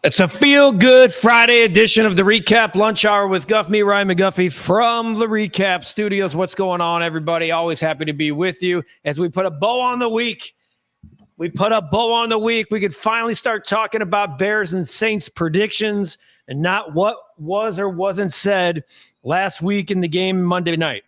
It's a feel-good Friday edition of the REKAP Lunch Hour with Guff, me, Ryan McGuffey from the REKAP Studios. What's going on, everybody? Always happy to be with you as we put a bow on the week. We could finally start talking about Bears and Saints predictions and not what was or wasn't said last week in the game Monday night.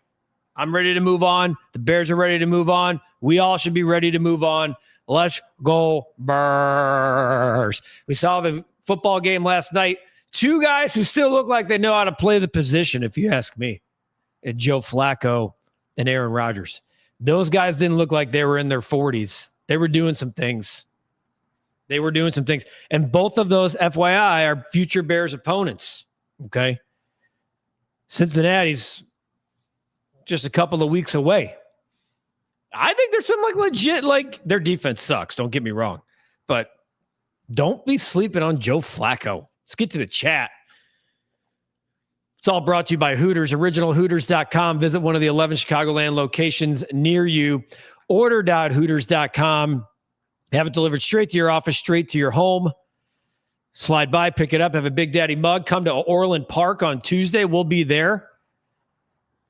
I'm ready to move on. The Bears are ready to move on. We all should be ready to move on. Let's go Bears. We saw the football game last night. Two guys who still look like they know how to play the position, if you ask me. And Joe Flacco and Aaron Rodgers. Those guys didn't look like they were in their 40s. They were doing some things. And both of those, FYI, are future Bears opponents. Okay? Cincinnati's just a couple of weeks away. I think there's some legit, their defense sucks. Don't get me wrong. But don't be sleeping on Joe Flacco. Let's get to the chat. It's all brought to you by Hooters, originalhooters.com. Visit one of the 11 Chicagoland locations near you. Order.hooters.com. Have it delivered straight to your office, straight to your home. Slide by, pick it up, have a Big Daddy mug. Come to Orland Park on Tuesday. We'll be there.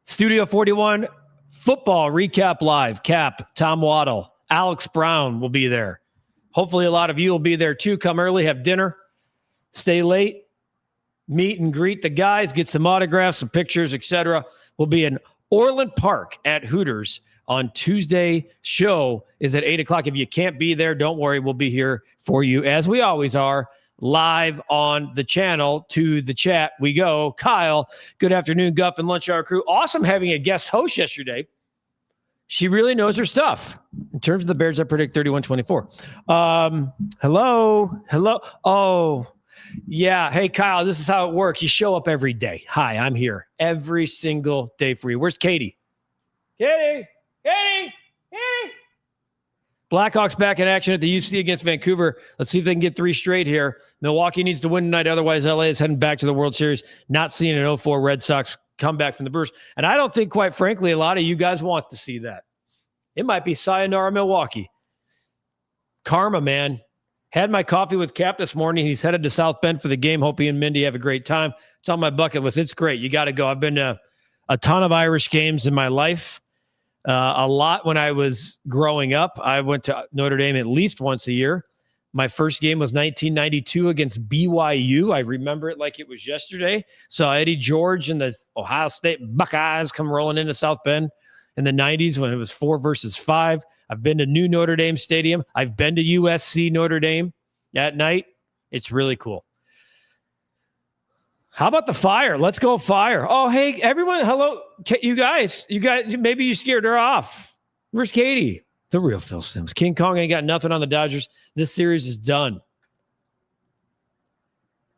Studio 41, Football REKAP Live. Cap, Tom Waddle, Alex Brown will be there. Hopefully a lot of you will be there too. Come early, have dinner, stay late, meet and greet the guys, get some autographs, some pictures, etc. We'll be in Orland Park at Hooters on Tuesday. Show is at 8 o'clock. If you can't be there, don't worry. We'll be here for you, as we always are, live on the channel. To the chat we go. Kyle, good afternoon, Guff and Lunch Hour crew. Awesome having a guest host yesterday. She really knows her stuff. In terms of the Bears, I predict 31-24. Hello. Oh, yeah. Hey, Kyle, this is how it works. You show up every day. Hi, I'm here every single day for you. Where's Katie? Katie. Blackhawks back in action at the UC against Vancouver. Let's see if they can get 3 straight here. Milwaukee needs to win tonight. Otherwise, LA is heading back to the World Series. Not seeing an 0-4 Red Sox comeback from the Brewers. And I don't think, quite frankly, a lot of you guys want to see that. It might be sayonara Milwaukee. Karma, man. Had my coffee with Cap this morning. He's headed to South Bend for the game. Hope he and Mindy have a great time. It's on my bucket list. It's great. You got to go. I've been to a ton of Irish games in my life. A lot when I was growing up. I went to Notre Dame at least once a year. My first game was 1992 against BYU. I remember it like it was yesterday. Saw Eddie George and the Ohio State Buckeyes come rolling into South Bend in the 90s when it was 4-5. I've been to New Notre Dame Stadium. I've been to USC Notre Dame at night. It's really cool. How about the Fire? Let's go Fire. Oh, hey, everyone. Hello. You guys, maybe you scared her off. Where's Katie? The real Phil Simms. King Kong ain't got nothing on the Dodgers. This series is done.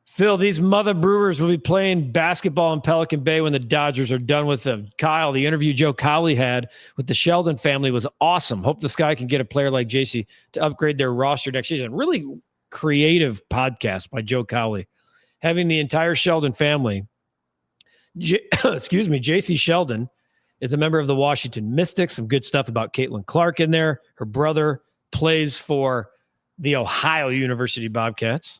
Phil, these mother Brewers will be playing basketball in Pelican Bay when the Dodgers are done with them. Kyle, the interview Joe Cowley had with the Sheldon family was awesome. Hope this guy can get a player like JC to upgrade their roster next season. Really creative podcast by Joe Cowley. Having the entire Sheldon family, JC Sheldon is a member of the Washington Mystics. Some good stuff about Caitlin Clark in there. Her brother plays for the Ohio University Bobcats.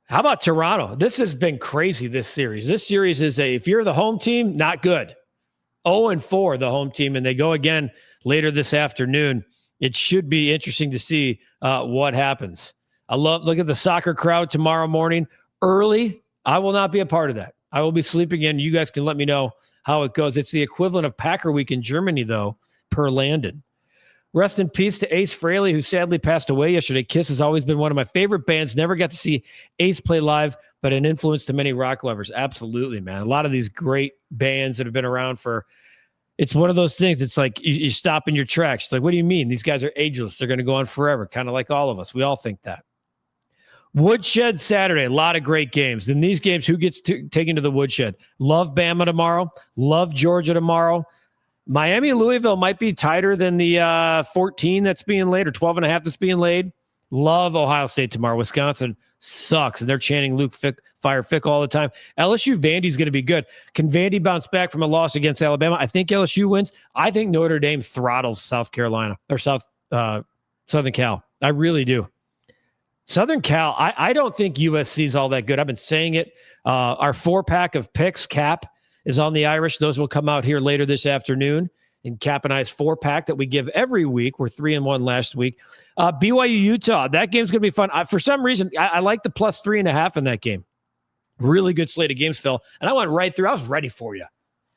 How about Toronto? This has been crazy, this series. This series is if you're the home team, not good. 0-4, the home team, and they go again later this afternoon. It should be interesting to see what happens. Look at the soccer crowd tomorrow morning early. I will not be a part of that. I will be sleeping in. You guys can let me know how it goes. It's the equivalent of Packer Week in Germany, though, per Landon. Rest in peace to Ace Frehley, who sadly passed away yesterday. Kiss has always been one of my favorite bands. Never got to see Ace play live, but an influence to many rock lovers. Absolutely, man. A lot of these great bands that have been around for, it's one of those things. It's like you stop in your tracks. It's like, what do you mean? These guys are ageless. They're going to go on forever, kind of like all of us. We all think that. Woodshed Saturday, a lot of great games. In these games, who gets taken to the Woodshed? Love Bama tomorrow. Love Georgia tomorrow. Miami, Louisville might be tighter than the 14 that's being laid or 12.5 that's being laid. Love Ohio State tomorrow. Wisconsin sucks, and they're chanting Luke Fick all the time. LSU Vandy's going to be good. Can Vandy bounce back from a loss against Alabama? I think LSU wins. I think Notre Dame throttles South Carolina or Southern Cal. I really do. Southern Cal, I don't think USC is all that good. I've been saying it. Our 4-pack of picks, Cap, is on the Irish. Those will come out here later this afternoon. In Cap and I's 4-pack that we give every week. We're 3-1 last week. BYU Utah. That game's going to be fun. For some reason, I like the plus 3.5 in that game. Really good slate of games, Phil. And I went right through. I was ready for you.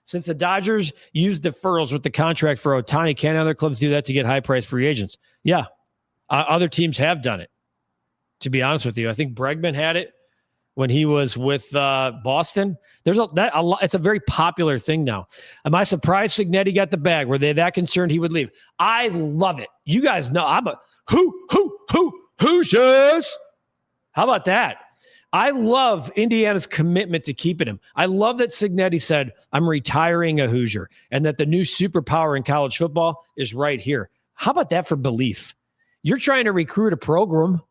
Since the Dodgers used deferrals with the contract for Ohtani, can other clubs do that to get high-priced free agents? Yeah. Other teams have done it, to be honest with you. I think Bregman had it when he was with Boston. It's a very popular thing now. Am I surprised Cignetti got the bag? Were they that concerned he would leave? I love it. You guys know I'm a Hoosiers. How about that? I love Indiana's commitment to keeping him. I love that Cignetti said, I'm retiring a Hoosier, and that the new superpower in college football is right here. How about that for belief? You're trying to recruit a program,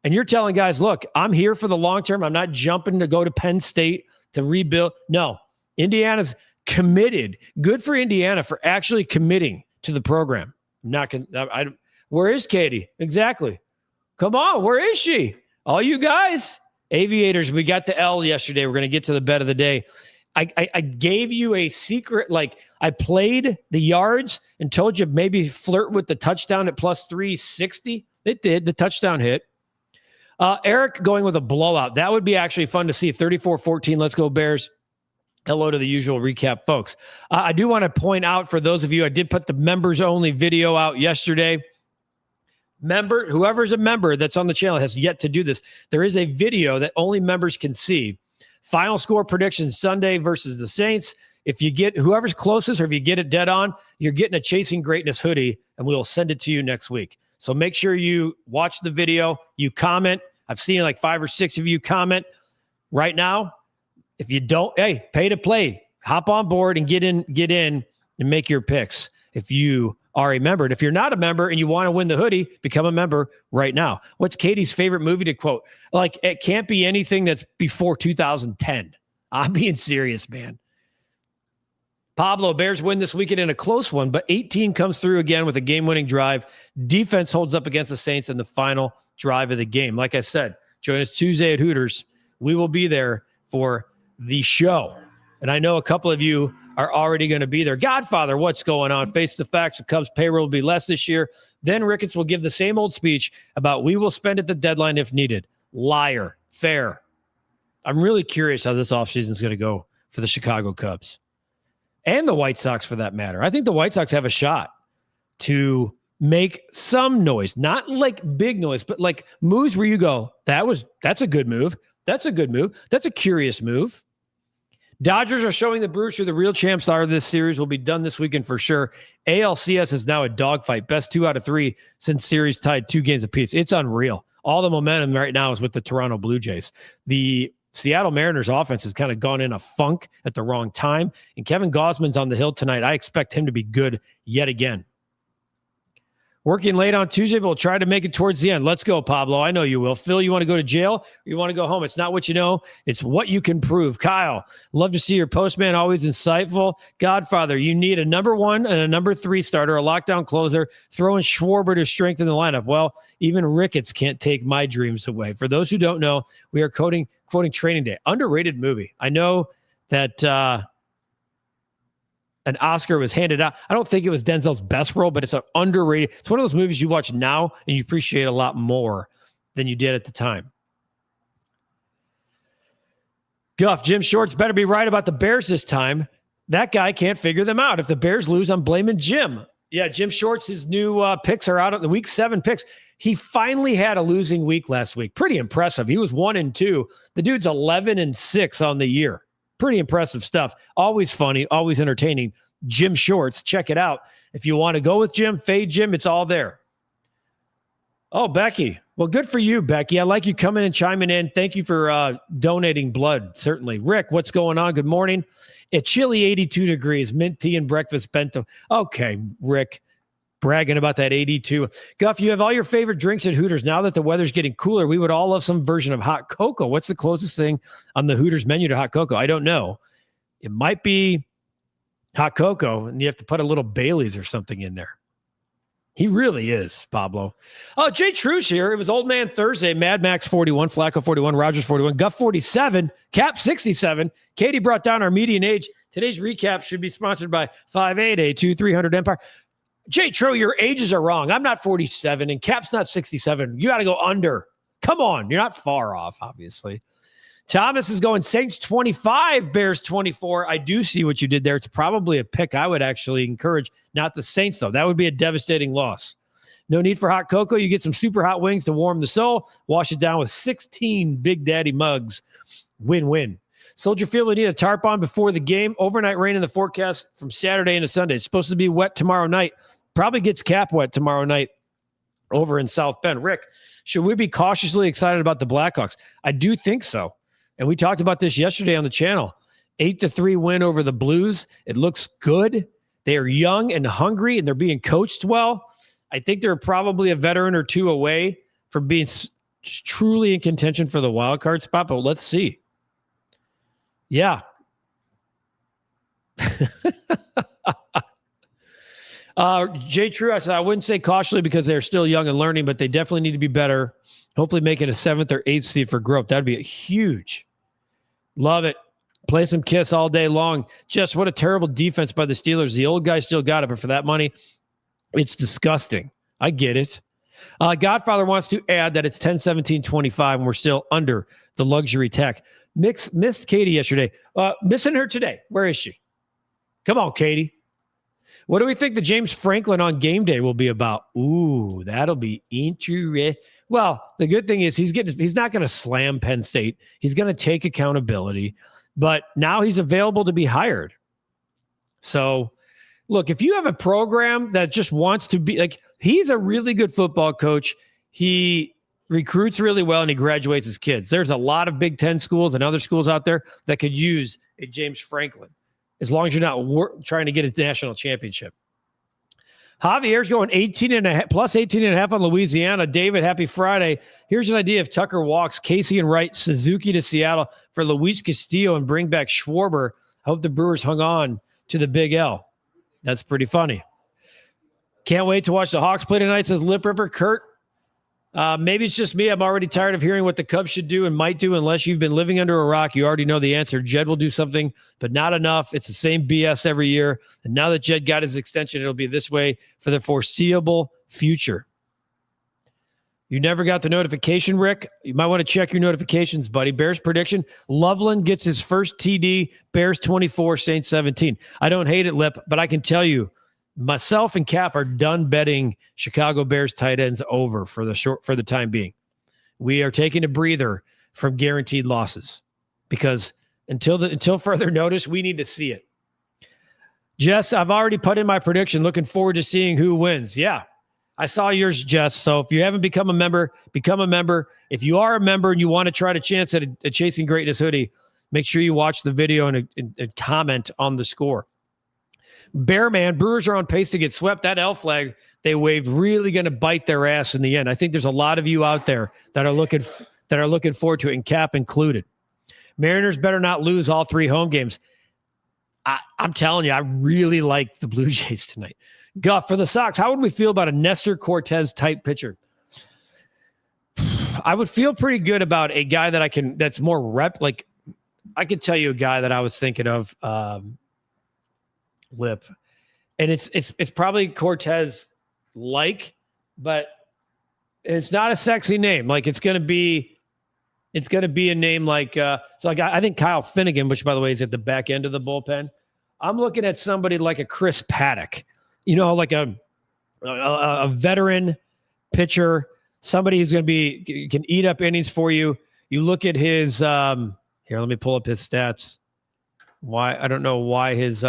and you're telling guys, look, I'm here for the long term. I'm not jumping to go to Penn State to rebuild. No, Indiana's committed. Good for Indiana for actually committing to the program. Where is Katie? Exactly. Come on, where is she? All you guys. Aviators, we got to L yesterday. We're going to get to the bet of the day. I gave you a secret. Like, I played the yards and told you maybe flirt with the touchdown at plus 360. It did. The touchdown hit. Eric going with a blowout. That would be actually fun to see. 34-14. Let's go Bears. Hello to the usual recap folks. I do want to point out for those of you, I did put the members only video out yesterday. Whoever's a member that's on the channel has yet to do this. There is a video that only members can see. Final score prediction Sunday versus the Saints. If you get whoever's closest, or if you get it dead on, you're getting a Chasing Greatness hoodie, and we'll send it to you next week. So make sure you watch the video, you comment. I've seen like 5 or 6 of you comment right now. If you don't, hey, pay to play. Hop on board and get in and make your picks. If you are a member. And if you're not a member and you want to win the hoodie, become a member right now. What's Katie's favorite movie to quote? Like, it can't be anything that's before 2010. I'm being serious, man. Pablo, Bears win this weekend in a close one, but 18 comes through again with a game-winning drive. Defense holds up against the Saints in the final drive of the game. Like I said, join us Tuesday at Hooters. We will be there for the show. And I know a couple of you are already going to be there. Godfather, what's going on? Face the facts. The Cubs payroll will be less this year. Then Ricketts will give the same old speech about we will spend at the deadline if needed. Liar. Fair. I'm really curious how this offseason is going to go for the Chicago Cubs. And the White Sox, for that matter. I think the White Sox have a shot to make some noise. Not like big noise, but like moves where you go, that's a good move. That's a good move. That's a curious move. Dodgers are showing the Brewers who the real champs are. This series will be done this weekend for sure. ALCS is now a dogfight. Best 2 out of 3 since series tied 2 games apiece. It's unreal. All the momentum right now is with the Toronto Blue Jays. The Seattle Mariners offense has kind of gone in a funk at the wrong time. And Kevin Gausman's on the hill tonight. I expect him to be good yet again. Working late on Tuesday, but we'll try to make it towards the end. Let's go, Pablo. I know you will. Phil, you want to go to jail or you want to go home? It's not what you know. It's what you can prove. Kyle, love to see your postman. Always insightful. Godfather, you need a number 1 and a number 3 starter, a lockdown closer, throwing Schwarber to strengthen the lineup. Well, even Ricketts can't take my dreams away. For those who don't know, we are quoting Training Day. Underrated movie. I know that an Oscar was handed out. I don't think it was Denzel's best role, but it's an underrated. It's one of those movies you watch now and you appreciate a lot more than you did at the time. Guff, Jim Shorts better be right about the Bears this time. That guy can't figure them out. If the Bears lose, I'm blaming Jim. Yeah, Jim Shorts, his new picks are out of the week 7 picks. He finally had a losing week last week. Pretty impressive. He was 1-2. The dude's 11-6 on the year. Pretty impressive stuff. Always funny, always entertaining. Jim Shorts, check it out. If you want to go with Jim, fade Jim, it's all there. Oh, Becky. Well, good for you, Becky. I like you coming and chiming in. Thank you for donating blood, certainly. Rick, what's going on? Good morning. It's chilly 82 degrees, mint tea and breakfast bento. Okay, Rick, bragging about that 82. Guff, you have all your favorite drinks at Hooters. Now that the weather's getting cooler, we would all love some version of hot cocoa. What's the closest thing on the Hooters menu to hot cocoa? I don't know. It might be hot cocoa, and you have to put a little Bailey's or something in there. He really is, Pablo. Oh, Jay True's here. It was Old Man Thursday. Mad Max 41, Flacco 41, Rogers 41, Guff 47, Cap 67. Katie brought down our median age. Today's recap should be sponsored by 588-2300 Empire. Jay True, your ages are wrong. I'm not 47, and Cap's not 67. You got to go under. Come on. You're not far off, obviously. Thomas is going Saints 25, Bears 24. I do see what you did there. It's probably a pick I would actually encourage, not the Saints, though. That would be a devastating loss. No need for hot cocoa. You get some super hot wings to warm the soul. Wash it down with 16 Big Daddy mugs. Win-win. Soldier Field, we need a tarp on before the game. Overnight rain in the forecast from Saturday into Sunday. It's supposed to be wet tomorrow night. Probably gets Cap wet tomorrow night over in South Bend. Rick, should we be cautiously excited about the Blackhawks? I do think so. And we talked about this yesterday on the channel. 8-3 win over the Blues. It looks good. They are young and hungry, and they're being coached well. I think they're probably a veteran or two away from being truly in contention for the wild card spot, but let's see. Yeah. Jay True, I said I wouldn't say cautiously because they're still young and learning, but they definitely need to be better. Hopefully make it a 7th or 8th seed for growth. That'd be a huge. Love it. Play some Kiss all day long. Just what a terrible defense by the Steelers. The old guy still got it, but for that money, it's disgusting. I get it. Godfather wants to add that it's 10-17-25 and we're still under the luxury tech. Missed Katie yesterday. Missing her today. Where is she? Come on, Katie. What do we think the James Franklin on game day will be about? Ooh, that'll be interesting. Well, the good thing is he's not going to slam Penn State. He's going to take accountability, but now he's available to be hired. So, look, if you have a program that just wants to be like, he's a really good football coach. He recruits really well and he graduates his kids. There's a lot of Big Ten schools and other schools out there that could use a James Franklin, as long as you're not trying to get a national championship. Javier's going 18.5 plus 18.5 on Louisiana. David, happy Friday. Here's an idea. If Tucker walks Casey and Wright, Suzuki to Seattle for Luis Castillo and bring back Schwarber. I hope the Brewers hung on to the Big L. That's pretty funny. Can't wait to watch the Hawks play tonight, says Lip Ripper. Kurt, maybe it's just me. I'm already tired of hearing what the Cubs should do and might do. Unless you've been living under a rock, you already know the answer. Jed will do something, but not enough. It's the same BS every year. And now that Jed got his extension, it'll be this way for the foreseeable future. You never got the notification, Rick. You might want to check your notifications, buddy. Bears prediction. Loveland gets his first TD. Bears 24, Saints 17. I don't hate it, Lip, but I can tell you, myself and Cap are done betting Chicago Bears tight ends over for the time being. We are taking a breather from guaranteed losses because until further notice, we need to see it. Jess, I've already put in my prediction. Looking forward to seeing who wins. Yeah, I saw yours, Jess. So if you haven't become a member, become a member. If you are a member and you want to try to chance at a Chasing Greatness hoodie, make sure you watch the video and comment on the score. Bearman, Brewers are on pace to get swept. That L flag they waved really going to bite their ass in the end. I think there's a lot of you out there that are looking forward to it, and Cap included. Mariners better not lose all 3 home games. I'm telling you, I really like the Blue Jays tonight. Guff, for the Sox, how would we feel about a Nestor Cortez type pitcher? I would feel pretty good about a guy that's more rep. Like, I could tell you a guy that I was thinking of, Lip, and it's probably Cortez but it's not a sexy name. Like it's gonna be a name like I think Kyle Finnegan, which by the way is at the back end of the bullpen. I'm looking at somebody like a Chris Paddock, like a veteran pitcher, somebody who's can eat up innings for you. You look at his here. Let me pull up his stats. Why I don't know why his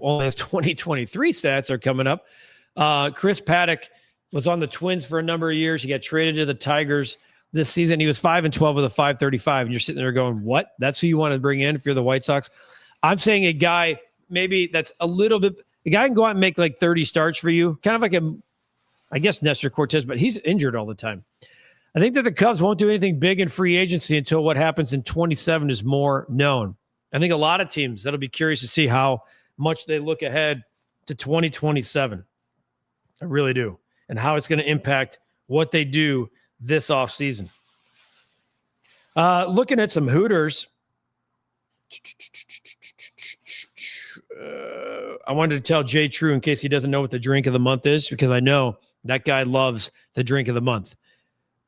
only his 2023 stats are coming up. Chris Paddock was on the Twins for a number of years. He got traded to the Tigers this season. He was 5-12 with a 5.35, and you're sitting there going, "What? That's who you want to bring in if you're the White Sox?" I'm saying a guy maybe that's a little bit. A guy can go out and make like 30 starts for you, kind of like I guess Nestor Cortez, but he's injured all the time. I think that the Cubs won't do anything big in free agency until what happens in 27 is more known. I think a lot of teams that'll be curious to see how much they look ahead to 2027. I really do. And how it's going to impact what they do this offseason. Looking at some Hooters. I wanted to tell Jay True in case he doesn't know what the drink of the month is, because I know that guy loves the drink of the month.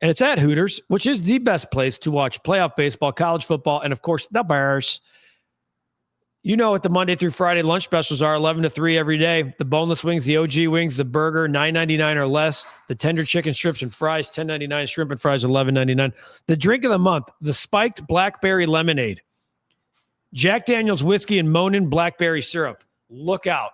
And it's at Hooters, which is the best place to watch playoff baseball, college football, and, of course, the Bears. You know what the Monday through Friday lunch specials are, 11 to 3 every day. The boneless wings, the OG wings, the burger, $9.99 or less. The tender chicken strips and fries, $10.99. Shrimp and fries, $11.99. The drink of the month, the spiked blackberry lemonade. Jack Daniel's whiskey and Monin blackberry syrup. Look out.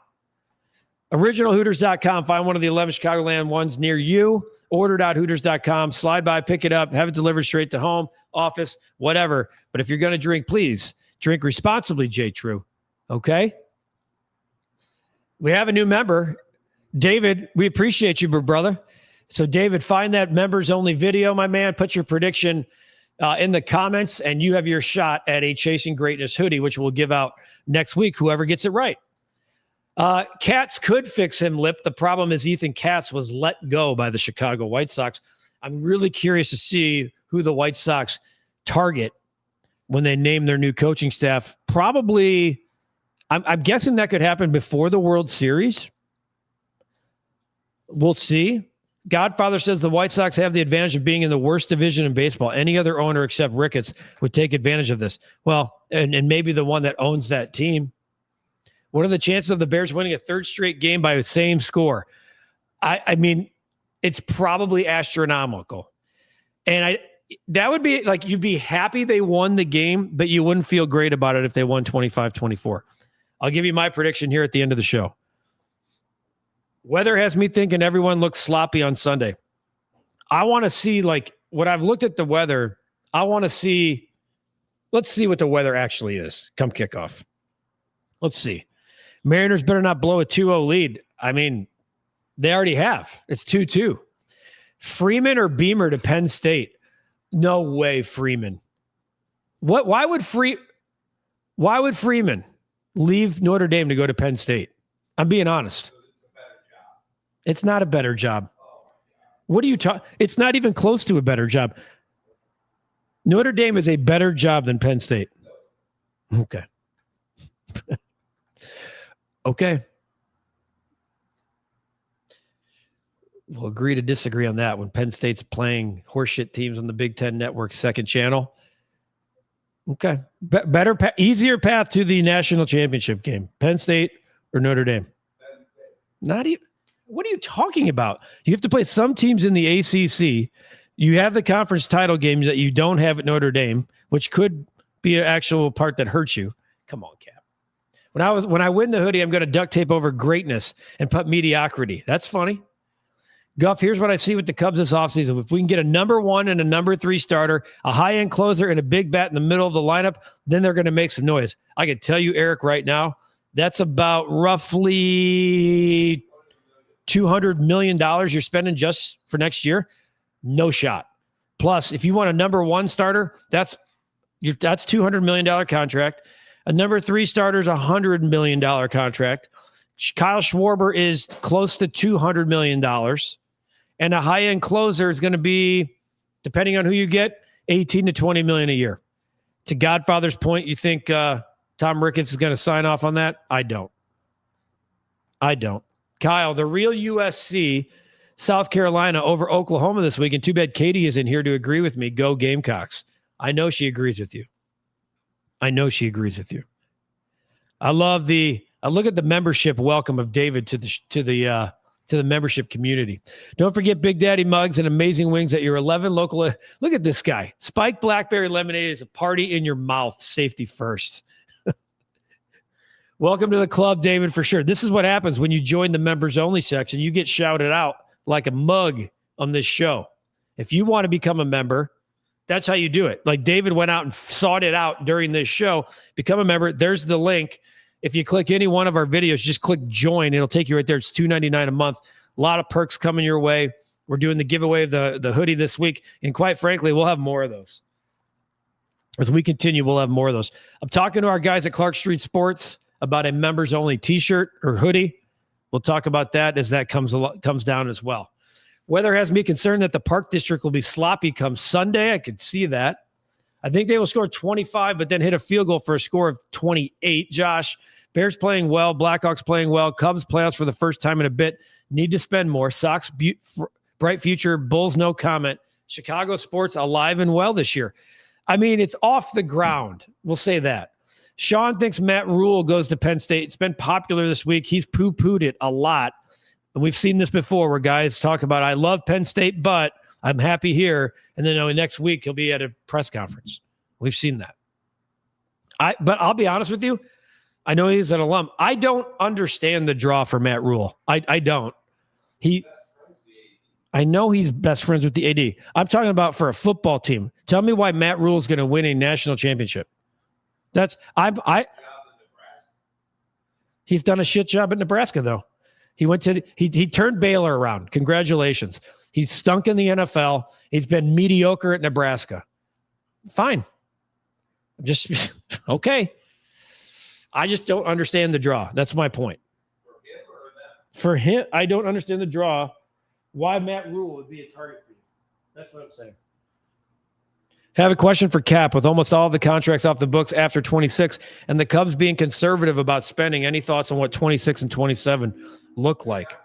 OriginalHooters.com. Find one of the 11 Chicagoland ones near you. Order.Hooters.com. Slide by, pick it up, have it delivered straight to home, office, whatever. But if you're going to drink, please drink responsibly, Jay True. Okay? We have a new member. David, we appreciate you, brother. So, David, find that members-only video, my man. Put your prediction in the comments, and you have your shot at a Chasing Greatness hoodie, which we'll give out next week, whoever gets it right. Katz could fix him lip. The problem is Ethan Katz was let go by the Chicago White Sox. I'm really curious to see who the White Sox target when they name their new coaching staff. Probably, I'm guessing that could happen before the World Series. We'll see. Godfather says the White Sox have the advantage of being in the worst division in baseball. Any other owner except Ricketts would take advantage of this. Well, and maybe the one that owns that team. What are the chances of the Bears winning a third straight game by the same score? I mean, it's probably astronomical. And that would be like, you'd be happy they won the game, but you wouldn't feel great about it if they won 25-24. I'll give you my prediction here at the end of the show. Weather has me thinking everyone looks sloppy on Sunday. I want to see, like, what I've looked at the weather, I want to see, let's see what the weather actually is come kickoff. Let's see. Mariners better not blow a 2-0 lead. I mean, they already have. It's 2-2. Freeman or Beamer to Penn State? No way, Freeman. Why would Freeman leave Notre Dame to go to Penn State? I'm being honest. It's not a better job. What are you talking? It's not even close to a better job. Notre Dame is a better job than Penn State. Okay. Okay. We'll agree to disagree on that when Penn State's playing horseshit teams on the Big Ten Network second channel. Okay. Better, easier path to the national championship game. Penn State or Notre Dame? Not even. What are you talking about? You have to play some teams in the ACC. You have the conference title game that you don't have at Notre Dame, which could be an actual part that hurts you. Come on, Cap. When I win the hoodie, I'm going to duct tape over greatness and put mediocrity. That's funny. Guff, here's what I see with the Cubs this offseason. If we can get a number 1 and a number 3 starter, a high-end closer, and a big bat in the middle of the lineup, then they're going to make some noise. I can tell you, Eric, right now, that's about roughly $200 million you're spending just for next year. No shot. Plus, if you want a number 1 starter, that's $200 million contract. A number 3 starter is $100 million contract. Kyle Schwarber is close to $200 million. And a high-end closer is going to be, depending on who you get, $18 to $20 million a year. To Godfather's point, you think Tom Ricketts is going to sign off on that? I don't. Kyle, the real USC, South Carolina over Oklahoma this week. And too bad Katie isn't here to agree with me. Go Gamecocks. I know she agrees with you. I look at the membership welcome of David to the membership community. Don't forget Big Daddy mugs and amazing wings at your 11 local. Look at this guy. Spiked blackberry lemonade is a party in your mouth. Safety first. Welcome to the club, David, for sure. This is what happens when you join the members only section. You get shouted out like a mug on this show. If you want to become a member, that's how you do it. Like David went out and sought it out during this show. Become a member. There's the link. If you click any one of our videos, just click join. It'll take you right there. It's $2.99 a month. A lot of perks coming your way. We're doing the giveaway of the hoodie this week. And quite frankly, we'll have more of those. As we continue, we'll have more of those. I'm talking to our guys at Clark Street Sports about a members-only T-shirt or hoodie. We'll talk about that as that comes down as well. Weather has me concerned that the Park District will be sloppy come Sunday. I could see that. I think they will score 25, but then hit a field goal for a score of 28. Josh, Bears playing well, Blackhawks playing well, Cubs playoffs for the first time in a bit. Need to spend more. Sox, bright future. Bulls, no comment. Chicago sports alive and well this year. I mean, it's off the ground. We'll say that. Sean thinks Matt Rule goes to Penn State. It's been popular this week. He's poo-pooed it a lot. And we've seen this before where guys talk about, I love Penn State, but I'm happy here. And then next week he'll be at a press conference. We've seen that. But I'll be honest with you. I know he's an alum. I don't understand the draw for Matt Rule. I don't. I know he's best friends with the AD. I'm talking about for a football team. Tell me why Matt Rule is going to win a national championship. He's done a shit job at Nebraska though. He turned Baylor around. Congratulations. He's stunk in the NFL. He's been mediocre at Nebraska. Fine. Just okay. I just don't understand the draw. That's my point. For him, I don't understand the draw. Why Matt Rule would be a target for you. That's what I'm saying. Have a question for Cap. With almost all of the contracts off the books after 26 and the Cubs being conservative about spending, any thoughts on what 26 and 27 look like?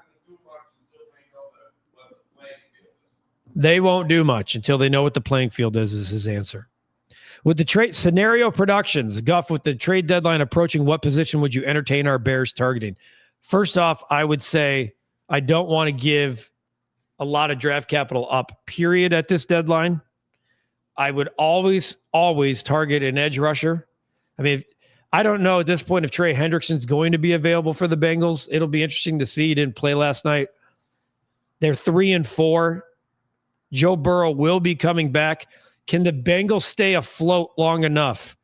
They won't do much until they know what the playing field is his answer. With the trade scenario productions, Guff, with the trade deadline approaching, what position would you entertain our Bears targeting? First off, I would say I don't want to give a lot of draft capital up, period, at this deadline. I would always target an edge rusher. I mean, I don't know at this point if Trey Hendrickson's going to be available for the Bengals. It'll be interesting to see. He didn't play last night. They're 3-4. Joe Burrow will be coming back. Can the Bengals stay afloat long enough?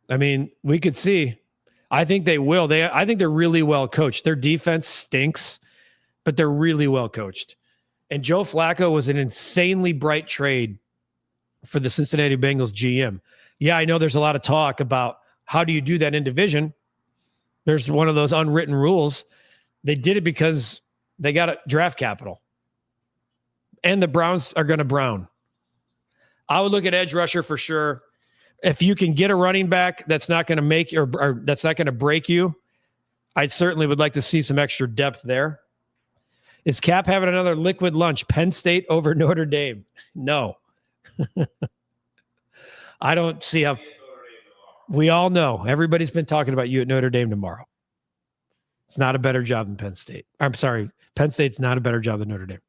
I mean, we could see. I think they will. I think they're really well coached. Their defense stinks, but they're really well coached. And Joe Flacco was an insanely bright trade for the Cincinnati Bengals GM. Yeah, I know there's a lot of talk about how do you do that in division. There's one of those unwritten rules. They did it because they got draft capital. And the Browns are going to brown. I would look at edge rusher for sure. If you can get a running back that's not going to make or that's not going to break you, I certainly would like to see some extra depth there. Is Cap having another liquid lunch? Penn State over Notre Dame? No. I don't see how. We all know. Everybody's been talking about you at Notre Dame tomorrow. It's not a better job than Penn State. I'm sorry. Penn State's not a better job than Notre Dame.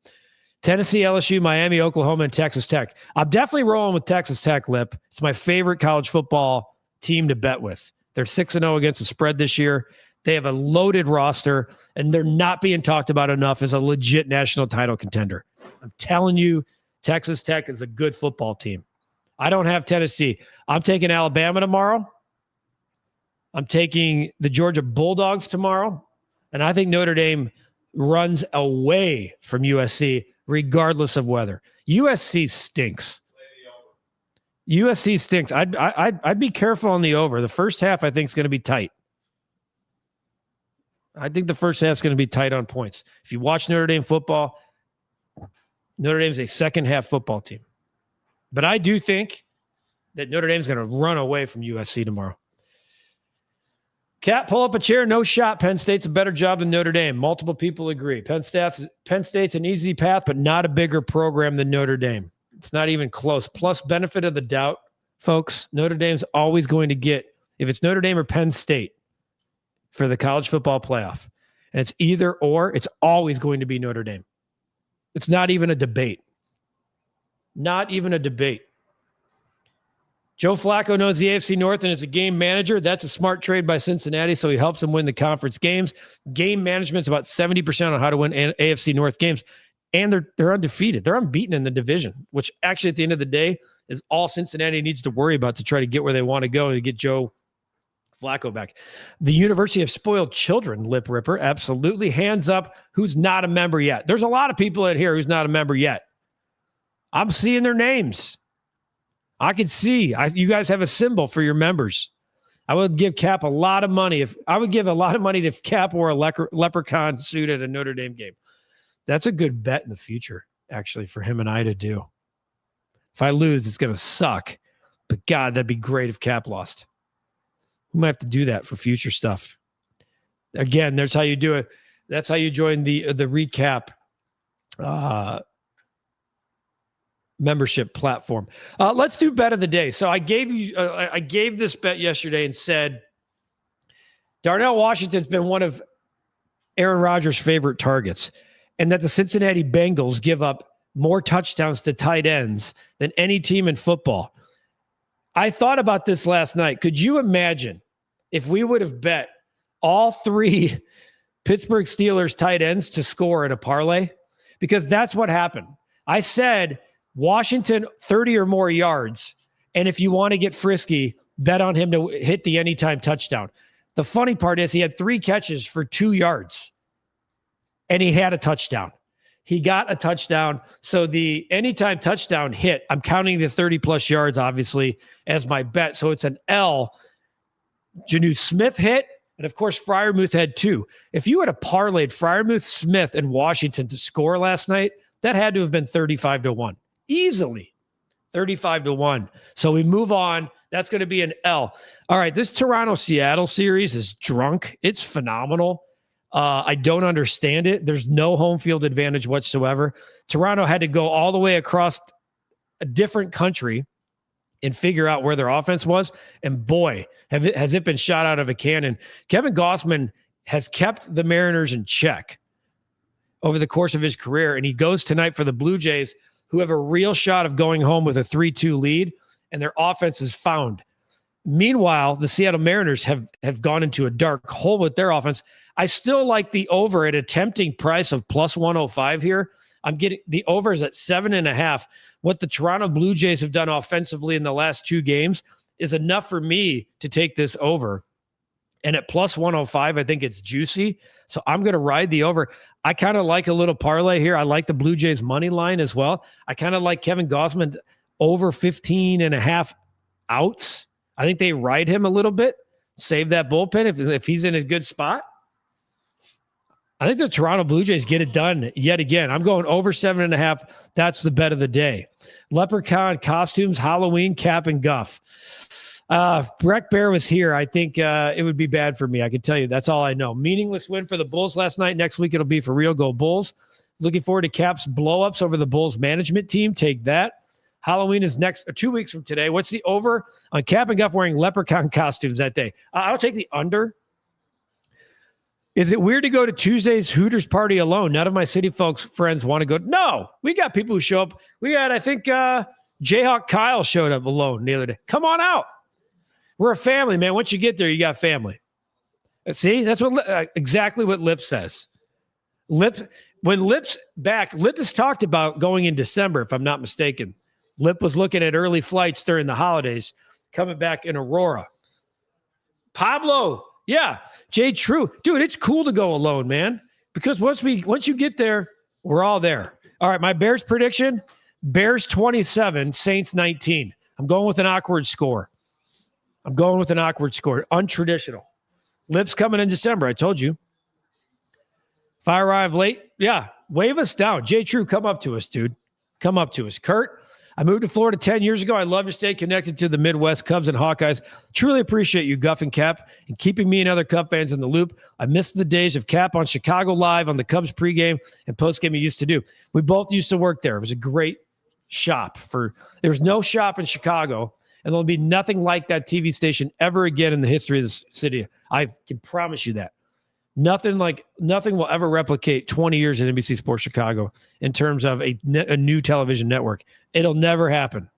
Tennessee, LSU, Miami, Oklahoma, and Texas Tech. I'm definitely rolling with Texas Tech, Lip. It's my favorite college football team to bet with. They're 6-0 against the spread this year. They have a loaded roster, and they're not being talked about enough as a legit national title contender. I'm telling you, Texas Tech is a good football team. I don't have Tennessee. I'm taking Alabama tomorrow. I'm taking the Georgia Bulldogs tomorrow. And I think Notre Dame runs away from USC regardless of weather. USC stinks. USC stinks. I'd be careful on the over. The first half, I think, is going to be tight. I think the first half is going to be tight on points. If you watch Notre Dame football, Notre Dame is a second-half football team. But I do think that Notre Dame is going to run away from USC tomorrow. Cat, pull up a chair. No shot. Penn State's a better job than Notre Dame. Multiple people agree. Penn State's an easy path, but not a bigger program than Notre Dame. It's not even close. Plus, benefit of the doubt, folks, Notre Dame's always going to get, if it's Notre Dame or Penn State for the college football playoff, and it's either or, it's always going to be Notre Dame. It's not even a debate. Not even a debate. Joe Flacco knows the AFC North and is a game manager. That's a smart trade by Cincinnati, so he helps them win the conference games. Game management's about 70% on how to win AFC North games, and they're undefeated. They're unbeaten in the division, which actually at the end of the day is all Cincinnati needs to worry about to try to get where they want to go and to get Joe Flacco back. The University of Spoiled Children, Lip Ripper, absolutely. Hands up, who's not a member yet? There's a lot of people in here who's not a member yet. I'm seeing their names. I can see. You guys have a symbol for your members. I would give Cap a lot of money. If I would give a lot of money if Cap wore a leprechaun suit at a Notre Dame game. That's a good bet in the future, actually, for him and I to do. If I lose, it's going to suck. But God, that'd be great if Cap lost. We might have to do that for future stuff. Again, that's how you do it. That's how you join the REKAP membership platform. Let's do bet of the day. So I gave this bet yesterday and said Darnell Washington's been one of Aaron Rodgers' favorite targets, and that the Cincinnati Bengals give up more touchdowns to tight ends than any team in football. I thought about this last night. Could you imagine if we would have bet all 3 Pittsburgh Steelers tight ends to score in a parlay? Because that's what happened. I said Washington 30 or more yards, and if you want to get frisky, bet on him to hit the anytime touchdown. The funny part is he had 3 catches for 2 yards, and he had a touchdown. He got a touchdown. So the anytime touchdown hit, I'm counting the 30-plus yards, obviously, as my bet. So it's an L. Janu Smith hit, and, of course, Freiermuth had 2. If you had a parlayed Freiermuth, Smith, and Washington to score last night, that had to have been 35-1. Easily 35-1. So we move on. That's going to be an L. All right, this Toronto-Seattle series is drunk. It's phenomenal. I don't understand it. There's no home field advantage whatsoever. Toronto had to go all the way across a different country and figure out where their offense was. And boy, has it been shot out of a cannon. Kevin Gossman has kept the Mariners in check over the course of his career. And he goes tonight for the Blue Jays, who have a real shot of going home with a 3-2 lead, and their offense is found. Meanwhile, the Seattle Mariners have gone into a dark hole with their offense. I still like the over at a tempting price of plus 105 here. I'm getting the overs at 7.5. What the Toronto Blue Jays have done offensively in the last 2 games is enough for me to take this over. And at plus 105, I think it's juicy. So I'm going to ride the over. I kind of like a little parlay here. I like the Blue Jays money line as well. I kind of like Kevin Gossman over 15.5 outs. I think they ride him a little bit, save that bullpen if he's in a good spot. I think the Toronto Blue Jays get it done yet again. I'm going over 7.5. That's the bet of the day. Leprechaun costumes, Halloween, Cap, and Guff. If Breck Bear was here, I think it would be bad for me. I can tell you. That's all I know. Meaningless win for the Bulls last night. Next week, it'll be for real. Go Bulls. Looking forward to Cap's blow-ups over the Bulls management team. Take that. Halloween is next 2 weeks from today. What's the over on Cap and Guff wearing leprechaun costumes that day? I'll take the under. Is it weird to go to Tuesday's Hooters party alone? None of my city folks friends want to go. No, we got people who show up. We got, I think, Jayhawk Kyle showed up alone the other day. Come on out. We're a family, man. Once you get there, you got family. See, that's what exactly what Lip says. When Lip's back, Lip has talked about going in December, if I'm not mistaken. Lip was looking at early flights during the holidays, coming back in Aurora. Pablo, yeah, Jay True. Dude, it's cool to go alone, man, because once you get there, we're all there. All right, my Bears prediction, Bears 27, Saints 19. I'm going with an awkward score. Untraditional. Lip's coming in December, I told you. If I arrive late, yeah, wave us down. Jay True, come up to us, dude. Come up to us. Kurt, I moved to Florida 10 years ago. I love to stay connected to the Midwest Cubs and Hawkeyes. Truly appreciate you, Guff and Cap, and keeping me and other Cub fans in the loop. I miss the days of Cap on Chicago Live on the Cubs pregame and postgame he used to do. We both used to work there. It was a great shop. There's no shop in Chicago, and there'll be nothing like that TV station ever again in the history of this city. I can promise you that. Nothing will ever replicate 20 years at NBC Sports Chicago in terms of a new television network. It'll never happen.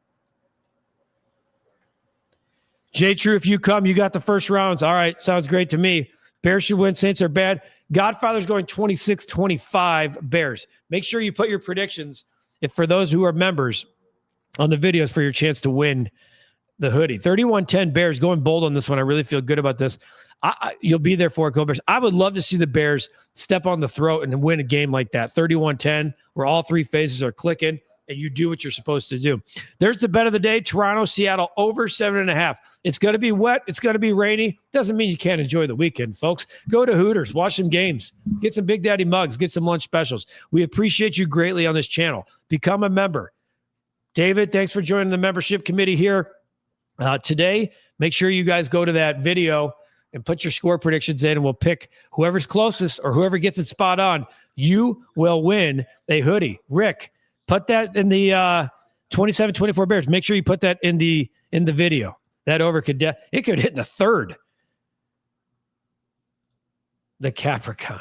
Jay True, if you come, you got the first rounds. All right, sounds great to me. Bears should win. Saints are bad. Godfather's going 26-25 Bears. Make sure you put your predictions, if for those who are members, on the videos for your chance to win the hoodie. 31-10 Bears, going bold on this one. I really feel good about this. You'll be there for it, Go Bears. I would love to see the Bears step on the throat and win a game like that. 31-10, where all three phases are clicking. and you do what you're supposed to do. There's the bet of the day. Toronto, Seattle, over 7.5. It's going to be wet. It's going to be rainy. Doesn't mean you can't enjoy the weekend, folks. Go to Hooters, watch some games, get some Big Daddy mugs, get some lunch specials. We appreciate you greatly on this channel. Become a member. David, thanks for joining the membership committee here today. Make sure you guys go to that video and put your score predictions in, and we'll pick whoever's closest or whoever gets it spot on. You will win a hoodie. Rick, put that in the 27-24 Bears. Make sure you put that in the video. That over could hit in the third. The Capricorn.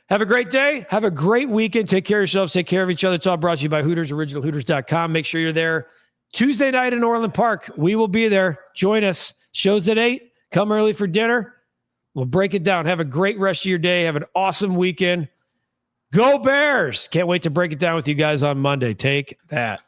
Have a great day. Have a great weekend. Take care of yourselves. Take care of each other. It's all brought to you by Hooters, originalhooters.com. Make sure you're there Tuesday night in Orland Park. We will be there. Join us. Show's at 8. Come early for dinner. We'll break it down. Have a great rest of your day. Have an awesome weekend. Go Bears. Can't wait to break it down with you guys on Monday. Take that.